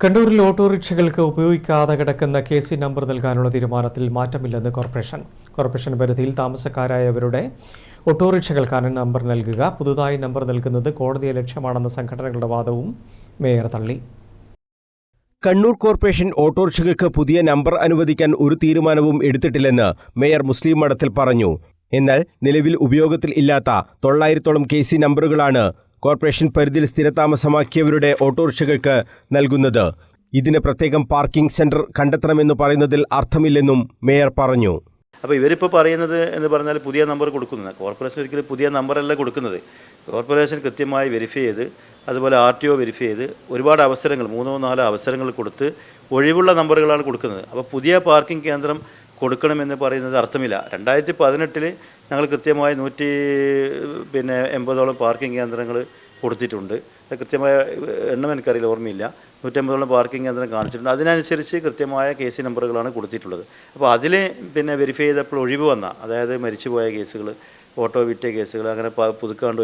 കണ്ണൂരിൽ ഓട്ടോറിക്ഷകൾക്ക് ഉപയോഗിക്കാതെ കിടക്കുന്ന KC നമ്പർ നൽകാനുള്ള തീരുമാനത്തിൽ മാറ്റമില്ലെന്ന് കോർപ്പറേഷൻ പരിധിയിൽ താമസക്കാരായവരുടെ ഓട്ടോറിക്ഷകൾക്കാണ് നമ്പർ നൽകുക. പുതുതായി നമ്പർ നൽകുന്നത് കോടതിയെ ലക്ഷ്യമാണെന്ന സംഘടനകളുടെ വാദവും മേയർ തള്ളി. കണ്ണൂർ കോർപ്പറേഷൻ ഓട്ടോറിക്ഷകൾക്ക് പുതിയ നമ്പർ അനുവദിക്കാൻ ഒരു തീരുമാനവും എടുത്തിട്ടില്ലെന്ന് മേയർ മുസ്ലിം മഠത്തിൽ പറഞ്ഞു. എന്നാൽ നിലവിൽ ഉപയോഗത്തിൽ ഇല്ലാത്ത 900ഓളം KC നമ്പറുകളാണ് കോർപ്പറേഷൻ പരിധിയിൽ സ്ഥിരതാമസമാക്കിയവരുടെ ഓട്ടോറിക്ഷകൾക്ക് നൽകുന്നത്. ഇതിന് പ്രത്യേകം പാർക്കിംഗ് സെന്റർ കണ്ടെത്തണമെന്ന് പറയുന്നതിൽ അർത്ഥമില്ലെന്നും മേയർ പറഞ്ഞു. അപ്പോൾ ഇവരിപ്പോൾ പറയുന്നത് എന്ന് പറഞ്ഞാൽ പുതിയ നമ്പർ കൊടുക്കുന്നത് കോർപ്പറേഷൻ ഒരിക്കലും പുതിയ നമ്പറല്ല കൊടുക്കുന്നത്. കോർപ്പറേഷൻ കൃത്യമായി വെരിഫൈ ചെയ്ത് അതുപോലെ RTO വെരിഫൈ ചെയ്ത് ഒരുപാട് അവസരങ്ങൾ 3-4 അവസരങ്ങൾ കൊടുത്ത് ഒഴിവുള്ള നമ്പറുകളാണ് കൊടുക്കുന്നത്. അപ്പോൾ പുതിയ പാർക്കിംഗ് കേന്ദ്രം കൊടുക്കണമെന്ന് പറയുന്നത് അർത്ഥമില്ല. 2018 ഞങ്ങൾ കൃത്യമായി 180ഓളം പാർക്കിംഗ് കേന്ദ്രങ്ങൾ കൊടുത്തിട്ടുണ്ട്. കൃത്യമായ എണ്ണം എനിക്കറിയില്ല, ഓർമ്മയില്ല. 150ഓളം പാർക്കിംഗ് കേന്ദ്രം കാണിച്ചിട്ടുണ്ട്. അതിനനുസരിച്ച് കൃത്യമായ KC നമ്പറുകളാണ് കൊടുത്തിട്ടുള്ളത്. അപ്പോൾ അതിൽ വെരിഫൈ ചെയ്തപ്പോൾ ഒഴിവ് വന്ന, അതായത് മരിച്ചുപോയ കേസുകൾ, ഓട്ടോ വിറ്റ കേസുകൾ, അങ്ങനെ പുതുക്കാണ്ട്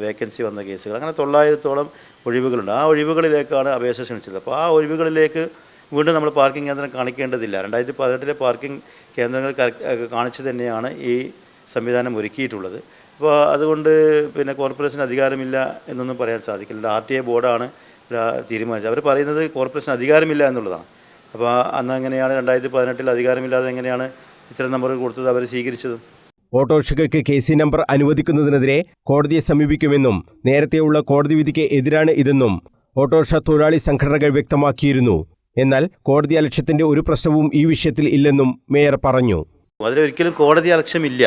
വേക്കൻസി വന്ന കേസുകൾ, അങ്ങനെ 900ഓളം ഒഴിവുകളുണ്ട്. ആ ഒഴിവുകളിലേക്കാണ് അപേക്ഷ ക്ഷണിച്ചത്. അപ്പോൾ ആ ഒഴിവുകളിലേക്ക് വീണ്ടും നമ്മൾ പാർക്കിംഗ് കേന്ദ്രം കാണിക്കേണ്ടതില്ല. 2018 പാർക്കിംഗ് കേന്ദ്രങ്ങൾ കാണിച്ച് തന്നെയാണ് ഈ സംവിധാനം ഒരുക്കിയിട്ടുള്ളത്. അപ്പോൾ അതുകൊണ്ട് കോർപ്പറേഷന് അധികാരമില്ല എന്നൊന്നും പറയാൻ സാധിക്കില്ല. RTA ബോർഡാണ് തീരുമാനിച്ചത്. അവർ പറയുന്നത് കോർപ്പറേഷന് അധികാരമില്ല എന്നുള്ളതാണ്. അപ്പോൾ അന്ന് എങ്ങനെയാണ് 2018 അധികാരമില്ലാതെ എങ്ങനെയാണ് ഇത്തരം നമ്പർ കൊടുത്തത് അവർ സ്വീകരിച്ചത്? ഓട്ടോറിക്ഷകൾക്ക് KC നമ്പർ അനുവദിക്കുന്നതിനെതിരെ കോടതിയെ സമീപിക്കുമെന്നും നേരത്തെയുള്ള കോടതി വിധിക്ക് എതിരാണ് ഇതെന്നും ഓട്ടോറിക്ഷ തൊഴിലാളി സംഘടനകൾ വ്യക്തമാക്കിയിരുന്നു. എന്നാൽ കോടതി അലക്ഷ്യത്തിന്റെ ഒരു പ്രശ്നവും ഈ വിഷയത്തിൽ ഇല്ലെന്നും മേയർ പറഞ്ഞു. അതിലൊരിക്കലും കോടതി അലക്ഷ്യമില്ല.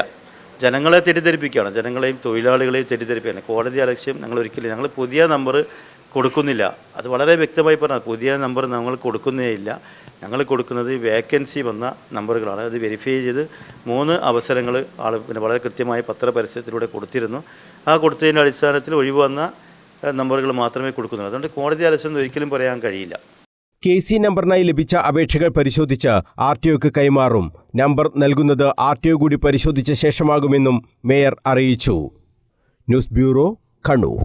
ജനങ്ങളെ തെറ്റിദ്ധരിപ്പിക്കുകയാണ്, ജനങ്ങളെയും തൊഴിലാളികളെയും തെറ്റിദ്ധരിപ്പിക്കുകയാണ്. കോടതി അലക്ഷ്യം ഞങ്ങൾ പുതിയ നമ്പർ കൊടുക്കുന്നില്ല. അത് വളരെ വ്യക്തമായി പറഞ്ഞാൽ പുതിയ നമ്പർ ഞങ്ങൾ കൊടുക്കുന്നേയില്ല. ഞങ്ങൾ കൊടുക്കുന്നത് വേക്കൻസി വന്ന നമ്പറുകളാണ്. അത് വെരിഫൈ ചെയ്ത് 3 അവസരങ്ങൾ വളരെ കൃത്യമായി പത്രപരസ്യത്തിലൂടെ കൊടുത്തിരുന്നു. ആ കൊടുത്തതിൻ്റെ അടിസ്ഥാനത്തിൽ ഒഴിവ് വന്ന നമ്പറുകൾ മാത്രമേ കൊടുക്കുന്നുള്ളൂ. അതുകൊണ്ട് കോടതി അലക്ഷ്യം ഒരിക്കലും പറയാൻ കഴിയില്ല. KC നമ്പറിനായി ലഭിച്ച അപേക്ഷകൾ പരിശോധിച്ച് RTOക്ക് കൈമാറും. നമ്പർ നൽകുന്നത് RTO കൂടി പരിശോധിച്ച ശേഷമാകുമെന്നും മേയർ അറിയിച്ചു. News bureau, Kannur.